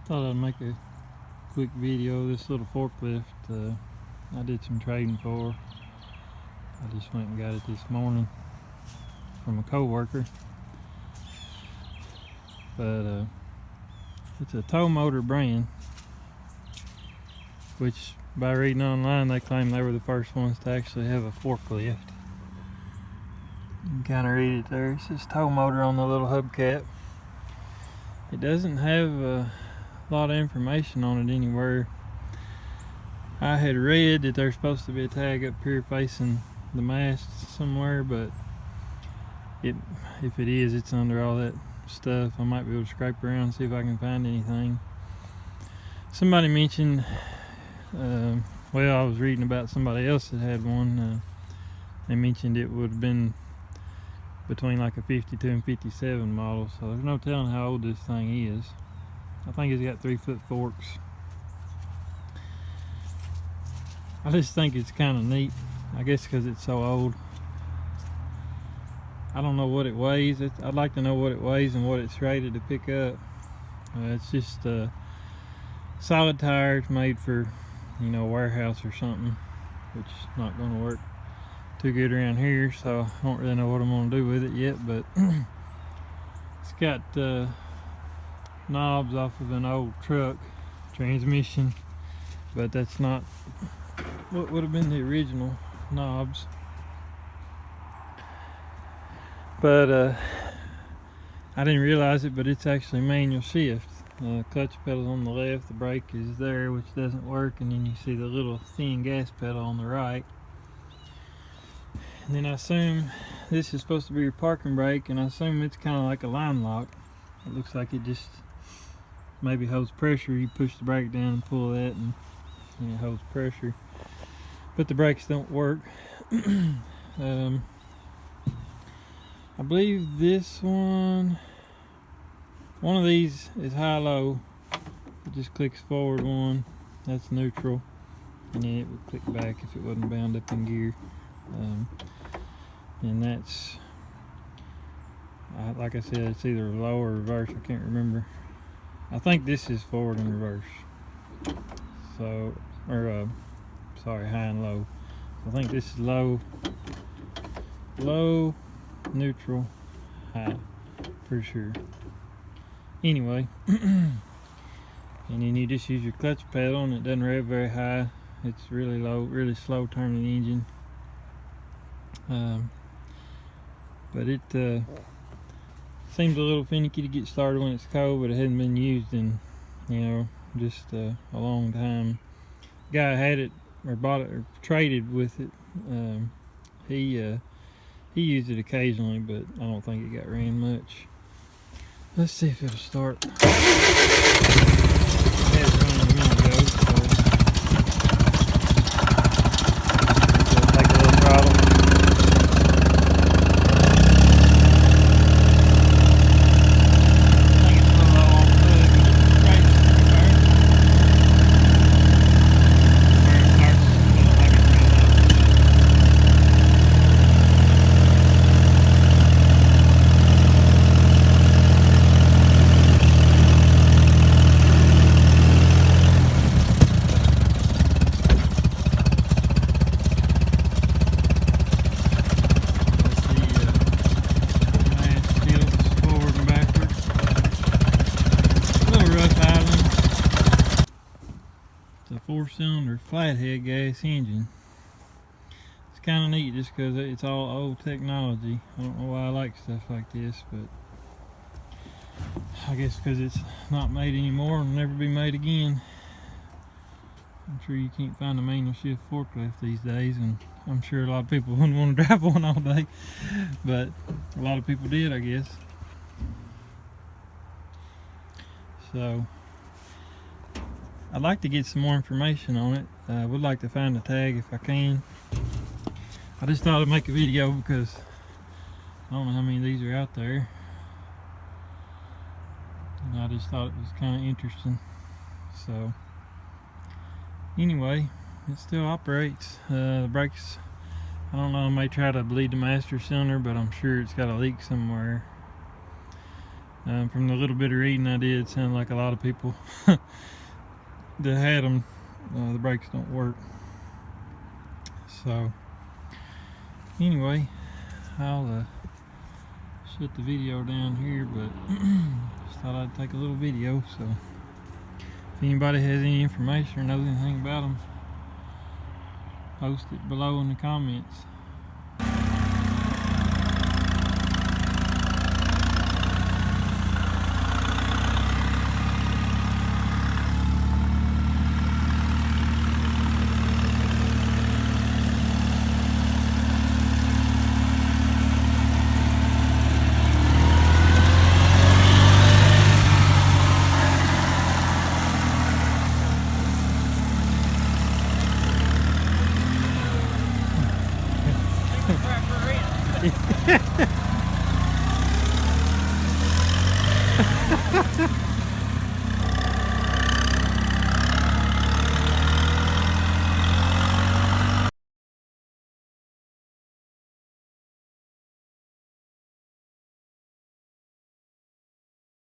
Thought I'd make a quick video of this little forklift I did some trading for. I just went and got it this morning from a co-worker. But it's a TowMotor brand, which by reading online they claim they were the first ones to actually have a forklift. You can kind of read it there. It says TowMotor on the little hubcap. It doesn't have a lot of information on it anywhere. I had read that there's supposed to be a tag up here facing the mast somewhere, but if it is, it's under all that stuff. I might be able to scrape around and see if I can find anything. Somebody mentioned, well, I was reading about somebody else that had one. They mentioned it would have been between like a 52 and 57 model, so there's no telling how old this thing is. I think it's got 3-foot forks. I just think it's kind of neat, I guess because it's so old. I don't know what it weighs. I'd like to know what it weighs and what it's rated to pick up. It's just solid tires made for, you know, a warehouse or something, which is not going to work too good around here, so I don't really know what I'm going to do with it yet. But it's got knobs off of an old truck transmission, but that's not what would have been the original knobs. But I didn't realize it, but it's actually manual shift. Clutch pedal's on the left, the brake is there, which doesn't work, and then you see the little thin gas pedal on the right. And then I assume this is supposed to be your parking brake, and I assume it's kind of like a line lock. It looks like it just maybe holds pressure. You push the brake down and pull that, and it holds pressure. But the brakes don't work. I believe this one of these is high-low. It just clicks forward one, that's neutral, and then it would click back if it wasn't bound up in gear. And that's, like I said, it's either low or reverse, I can't remember. I think this is forward and reverse. So, or sorry, high and low. I think this is low, neutral, high, for sure. Anyway, and then you just use your clutch pedal, and it doesn't rev very high. It's really low, really slow turning engine. But it seems a little finicky to get started when it's cold, but it hasn't been used in, you know, just a long time. Guy had it or bought it or traded with it. He used it occasionally, but I don't think it got ran much. Let's see if it'll start. It had it running a minute ago, so it'll take a little throttle. It's a 4-cylinder flathead gas engine. It's kind of neat just because it's all old technology. I don't know why I like stuff like this, but I guess because it's not made anymore and will never be made again. I'm sure you can't find a manual shift forklift these days, and I'm sure a lot of people wouldn't want to drive one all day, but a lot of people did, I guess. So I'd like to get some more information on it. I would like to find a tag if I can. I just thought I'd make a video because I don't know how many of these are out there, and I just thought it was kind of interesting. So anyway, it still operates. The brakes, I don't know, I may try to bleed the master cylinder, but I'm sure it's got a leak somewhere. From the little bit of reading I did, it sounded like a lot of people that had them, the brakes don't work. So anyway, I'll shut the video down here, but just thought I'd take a little video. So if anybody has any information or knows anything about them, post it below in the comments. Ha ha ha!